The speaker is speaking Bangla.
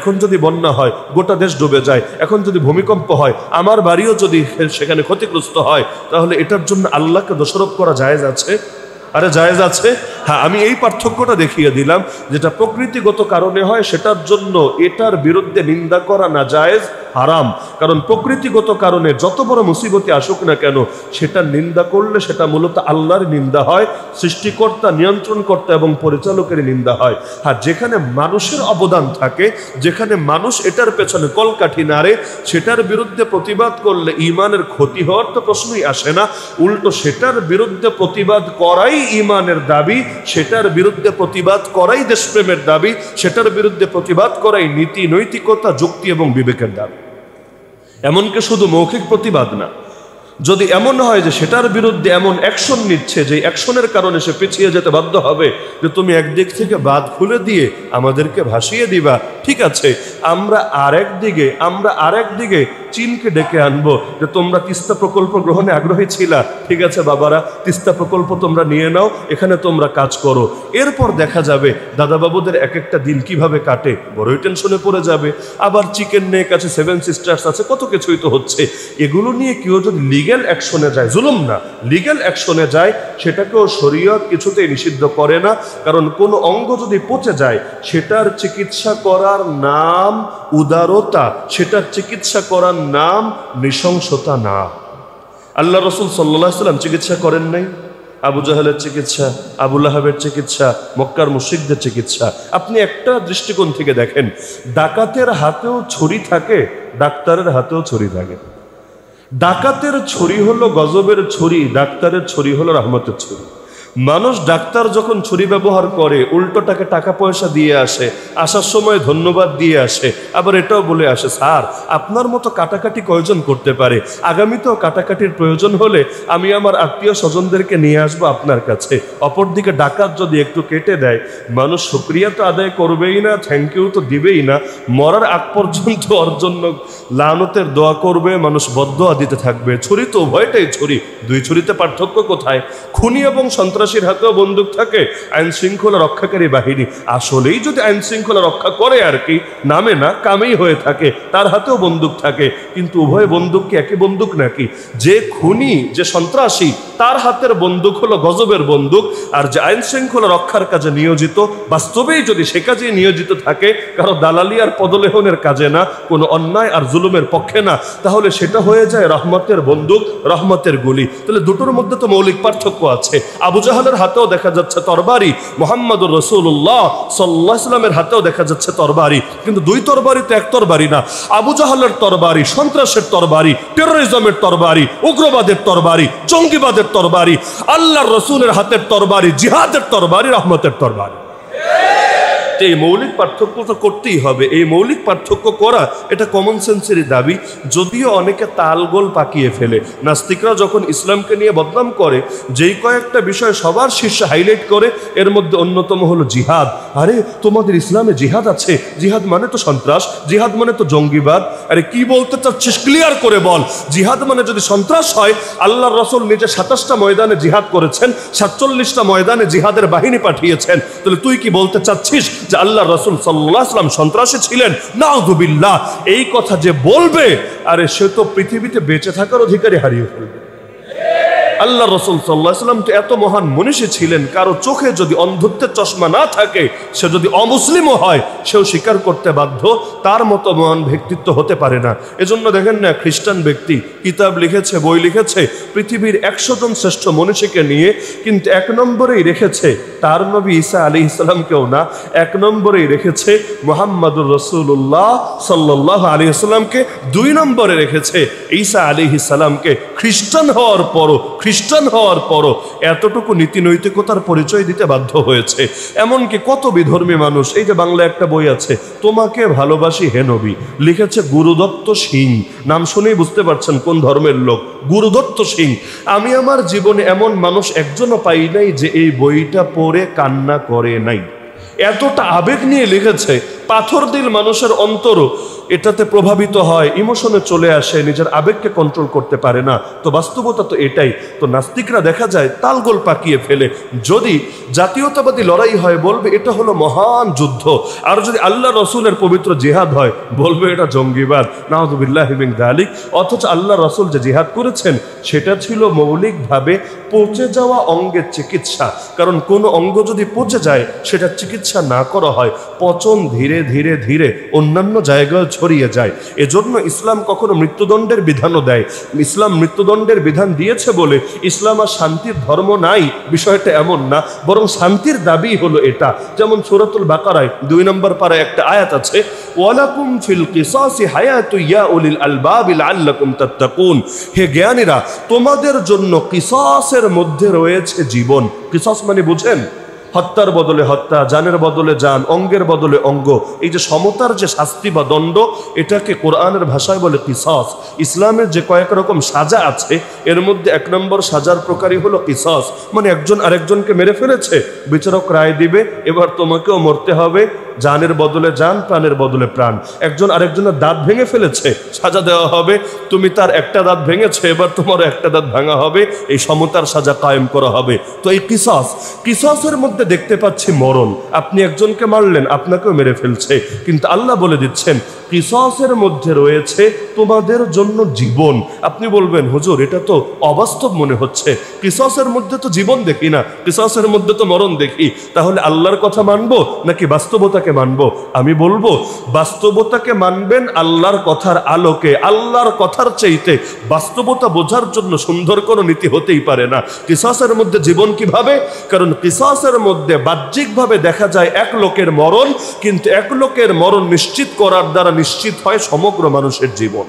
এখন যদি বন্যা হয় গোটা দেশ ডুবে যায়, এখন যদি ভূমিকম্প হয় আমার বাড়িও যদি সেখানে ক্ষতিগ্রস্ত হয়, তাহলে এটার জন্য আল্লাহকে দোষারোপ করা জায়েজ আছে? আরে জায়েজ আছে। হ্যাঁ, আমি এই পার্থক্যটা দেখিয়ে দিলাম, যেটা প্রকৃতিগত কারণে হয় সেটার জন্য এটার বিরুদ্ধে নিন্দা করা না জায়েজ, হারাম। কারণ প্রকৃতিগত কারণে যত বড় মুসিবতে আসুক না কেন, সেটা নিন্দা করলে সেটা মূলত আল্লাহর নিন্দা হয়, সৃষ্টিকর্তা, নিয়ন্ত্রণকর্তা এবং পরিচালকের নিন্দা হয়। হ্যাঁ, যেখানে মানুষের অবদান থাকে, যেখানে মানুষ এটার পেছনে কলকাঠি নাড়ে, সেটার বিরুদ্ধে প্রতিবাদ করলে ঈমানের ক্ষতি হওয়ার তো প্রশ্নই আসে না। উল্টো সেটার বিরুদ্ধে প্রতিবাদ করাই ঈমানের দাবি, সেটার বিরুদ্ধে প্রতিবাদ করাই দেশপ্রেমের দাবি, সেটার বিরুদ্ধে প্রতিবাদ করাই নীতি, নৈতিকতা, যুক্তি এবং বিবেকের দাবি। এমনকি শুধু মৌখিক প্রতিবাদ না, যদি এমন হয় যে সেটার বিরুদ্ধে এমন অ্যাকশন নিচ্ছে যে অ্যাকশনের কারণে সে পিছিয়ে যেতে বাধ্য হবে, যে তুমি একদিক থেকে বাঁধ খুলে দিয়ে আমাদেরকে ভাসিয়ে দিবা, ঠিক আছে, আমরা আরেক দিকে চীনকে ডেকে আনবো যে তোমরা তিস্তা প্রকল্প গ্রহণে আগ্রহী ছিলা, ঠিক আছে বাবারা, তিস্তা প্রকল্প তোমরা নিয়ে নাও, এখানে তোমরা কাজ করো। এরপর দেখা যাবে দাদাবাবুদের এক একটা দিন কিভাবে কাটে, বড়ই টেনশনে পড়ে যাবে। আবার চিকেন নেক আছে, 7 সিস্টার্স আছে, কত কিছুই তো হচ্ছে। এগুলো নিয়ে কেউ যদি লিগ্যাল অ্যাকশনে যায়, জুলুম না, লিগ্যাল অ্যাকশনে যায়, সেটাকেও শরীয়ত কিছুতেই নিষিদ্ধ করে না। কারণ কোনো অঙ্গ যদি পচে যায়, সেটার চিকিৎসা করার নাম উদারতা, সেটার চিকিৎসা করার নাম নৃশংসতা না। আল্লাহ রসুল সাল্লাল্লাহু আলাইহি ওয়াসাল্লাম চিকিৎসা করেন নাই? আবু জাহেলের চিকিৎসা, আবু লাহাবের চিকিৎসা, মক্কার মুশরিকদের চিকিৎসা। আপনি একটা দৃষ্টিকোণ থেকে দেখেন, ডাকাতের হাতেও ছুরি থাকে, ডাক্তারের হাতেও ছুরি থাকে। ডাকাতের ছুরি হলো গজবের ছুরি, ডাক্তারের ছুরি হলো রহমতের ছুরি। মানুষ ডাক্তার যখন ছুরি ব্যবহার করে, উল্টোটাকে টাকা পয়সা দিয়ে আসে, আসার সময় ধন্যবাদ দিয়ে আসে, আবার এটাও বলে আসে, স্যার আপনার মতো কাটাকাটি কয়জন করতে পারে, আগামীতেও কাটাকাটির প্রয়োজন হলে আমি আমার আত্মীয় স্বজনদেরকে নিয়ে আসবো আপনার কাছে। অপরদিকে ডাকাত যদি একটু কেটে দেয়, মানুষ শুকরিয়া তো আদায় করবেই না, থ্যাংক ইউ তো দিবেই না, মরার আগ পর্যন্ত ওর জন্য লানতের দোয়া করবে, মানুষ বদদোয়া দিতে থাকবে। ছুরি তো উভয়টাই ছুরি, দুই ছুরিতে পার্থক্য কোথায়? খুনি এবং সন্ত্রাসীর হাতেও বন্দুক থাকে, আইন শৃঙ্খলা রক্ষাকারী বাহিনী আসলেই যদি আইন শৃঙ্খলা রক্ষা করে আর কি, নামে না কামেই হয়ে থাকে, তার হাতেও বন্দুক থাকে। কিন্তু উভয় বন্দুক কি একই বন্দুক নাকি? যে খুনি, যে সন্ত্রাসী, তার হাতের বন্দুক হলো গজবের বন্দুক, আর যে আইন শৃঙ্খলা রক্ষার কাজে নিয়োজিত, বাস্তবেই যদি সে কাজে নিয়োজিত থাকে, কারো দালালি আর পদলেহনের কাজে না, কোনো অন্যায় আর জুলুমের পক্ষে না, তাহলে সেটা হয়ে যায় রহমতের বন্দুক, রহমতের গুলি। তাহলে দুটোর মধ্যে তো মৌলিক পার্থক্য আছে। আবু জাহালের হাতেও দেখা যাচ্ছে তরবারি, মুহাম্মদুর রাসূলুল্লাহ সাল্লাল্লাহু আলাইহি ওয়াসাল্লামের হাতেও দেখা যাচ্ছে তরবারি, কিন্তু দুই তরবারি তো এক তরবারি না। আবু জাহালের তরবারি সন্ত্রাসের তরবারি, টেরোরিজমের তরবারি, উগ্রবাদের তরবারি, জঙ্গিবাদের তরবারি। আল্লাহর রাসূলের হাতের তরবারি জিহাদের তরবারি, রহমতের তরবারি। এই মৌলিক পার্থক্য তো করতেই হবে। এই মৌলিক পার্থক্য করা এটা কমন সেন্সেরই দাবি, যদিও অনেকে তালগোল পাকিয়ে ফেলে। নাস্তিকরা যখন ইসলামকে নিয়ে বদনাম করে, যেই কয়েকটা বিষয় সবার শীর্ষে হাইলাইট করে, এর মধ্যে অন্যতম হলো জিহাদ। আরে তোমাদের ইসলামে জিহাদ আছে? জিহাদ মানে তো সন্ত্রাস, জিহাদ মানে তো জঙ্গিবাদ। আরে কি বলতে চাচ্ছিস, ক্লিয়ার করে বল। জিহাদ মানে যদি সন্ত্রাস হয়, আল্লাহর রাসূল নিজে ২৭টা ময়দানে জিহাদ করেছেন, ৪৭টা ময়দানে জিহাদের বাহিনী পাঠিয়েছেন, তাহলে তুই কি বলতে চাচ্ছিস যে আল্লাহ রাসূল সাল্লাল্লাহু আলাইহি ওয়াসাল্লাম সন্ত্রাসী ছিলেন? নাউযুবিল্লাহ। এই কথা যে বলবে, আরে সে তো পৃথিবীতে বেঁচে থাকার অধিকারই হারিয়ে ফেলবে। আল্লাহ রাসূল সাল্লাল্লাহু আলাইহি ওয়াসাল্লাম তো এত মহান মনীষী ছিলেন, কারো চোখে যদি অন্ধত্বের চশমা না থাকে, সে যদি অমুসলিমও হয়, সেও স্বীকার করতে বাধ্য, তার মতো মহান ব্যক্তিত্ব হতে পারে না। এজন্য দেখেন না, খ্রিস্টান ব্যক্তি কিতাব লিখেছে, বই লিখেছে পৃথিবীর ১০০ জন শ্রেষ্ঠ মনীষীকে নিয়ে, কিন্তু ১ নম্বরেই রেখেছে তার নবী ঈসা আলাইহিস সালামকেও না, ১ নম্বরেই রেখেছে মুহাম্মদুর রাসূলুল্লাহ সাল্লাল্লাহু আলাইহি ওয়াসাল্লামকে, ২ নম্বরে রেখেছে ঈসা আলাইহিস সালামকে। খ্রিস্টান হওয়ার পরও এতটুকু নীতি নৈতিকতার পরিচয় দিতে বাধ্য হয়েছে। এমনকি কত বিধর্মী মানুষ, এই যে বাংলা একটা বই আছে, তোমাকে ভালোবাসি হে নবী, লিখেছে গুরুদত্ত সিং। নাম শুনেই বুঝতে পারছেন কোন ধর্মের লোক, গুরুদত্ত সিং। আমি আমার জীবনে এমন মানুষ একজনও পাই নাই যে এই বইটা পড়ে কান্না করে নাই। এতটা আবেগ নিয়ে লিখেছে, পাথর দিল মানুষের অন্তরও। এটাতে প্রভাবিত হয়, ইমোশনে চলে আসে, নিজের আবেগকে কন্ট্রোল করতে পারে না। তো বাস্তবতা তো এটাই। তো নাস্তিকরা দেখা যায় তালগোল পাকিয়ে ফেলে। যদি জাতীয়তাবাদী লড়াই হয় বলবে এটা হলো মহান যুদ্ধ, আর যদি আল্লাহ রসুলের পবিত্র জিহাদ হয় বলবে এটা জঙ্গিবাদ, নাউযুবিল্লাহি মিন যালিক। অথচ আল্লাহ রসুল যে জিহাদ করেছেন সেটা ছিল মৌলিকভাবে পচে যাওয়া অঙ্গের চিকিৎসা। কারণ কোন অঙ্গ যদি পচে যায় সেটা চিকিৎসা না করা হয়, পচন ধীরে ধীরে ধীরে অন্যান্য জায়গায় ছড়িয়ে যায়। এজন্য ইসলাম কখনো মৃত্যুদণ্ডের বিধানও দেয়। ইসলাম মৃত্যুদণ্ডের বিধান দিয়েছে বলে ইসলাম আর শান্তির ধর্ম নাই, বিষয়টা এমন না, বরং শান্তির দাবি হলো এটা। যেমন সূরাতুল বাকারায় 2 নম্বর পারায় একটা আয়াত আছে, ওয়ালাকুম ফিল কিসাসি হায়াতু ইয়া উলিল আলবাব লাআল্লাকুম তাত্তাকুন। হে জ্ঞানীরা, তোমাদের জন্য কিসাসের মধ্যে রয়েছে জীবন। কিসাস মানে বুঝেন? হত্যার বদলে হত্যা, জানের বদলে জান, অঙ্গের বদলে অঙ্গ। এই যে সমতার যে শাস্তি বা দণ্ড, এটাকে কোরআনের ভাষায় বলে কিসাস। ইসলামের যে কয়েক রকম সাজা আছে এর মধ্যে 1 নম্বর সাজার প্রকারই হলো কিসাস। মানে একজন আরেকজনকে মেরে ফেলেছে, বিচারক রায় দিবে এবার তোমাকেও মরতে হবে, জানের বদলে জান, প্রাণের বদলে প্রাণ। একজন আরেকজনের দাঁত ভেঙে ফেলেছে, সাজা দেওয়া হবে, তুমি তার একটা দাঁত ভেঙেছে, এবার তোমার একটা দাঁত ভাঙা হবে, এই সমতার সাজা কায়েম করা হবে। তো এই কিসাসের মধ্যে দেখতে পাচ্ছি মরণ। আপনি একজনকে মারলেন, আপনাকেও মেরে ফেলছে, কিন্তু আল্লাহ বলে দিচ্ছেন কিসাসের মধ্যে রয়েছে তোমাদের জন্য জীবন। আপনি বলবেন হুজুর এটা তো অবাস্তব মনে হচ্ছে, কিসাসের মধ্যে তো জীবন দেখি না, কিসাসের মধ্যে তো মরণ দেখি, তাহলে আল্লাহর কথা মানবো নাকি বাস্তবতাকে মানবো? আমি বলবো বাস্তবতাকে মানবেন আল্লাহর কথার আলোকে। আল্লাহর কথার চাইতে বাস্তবতা বোঝার জন্য সুন্দর কোনো নীতি হতেই পারে না। কিসাসের মধ্যে জীবন কিভাবে? কারণ কিসাসের মধ্যে বাহ্যিকভাবে দেখা যায় এক লোকের মরণ, কিন্তু এক লোকের মরণ নিশ্চিত করার দ্বারা নিশ্চিত হয় সমগ্র মানুষের জীবন।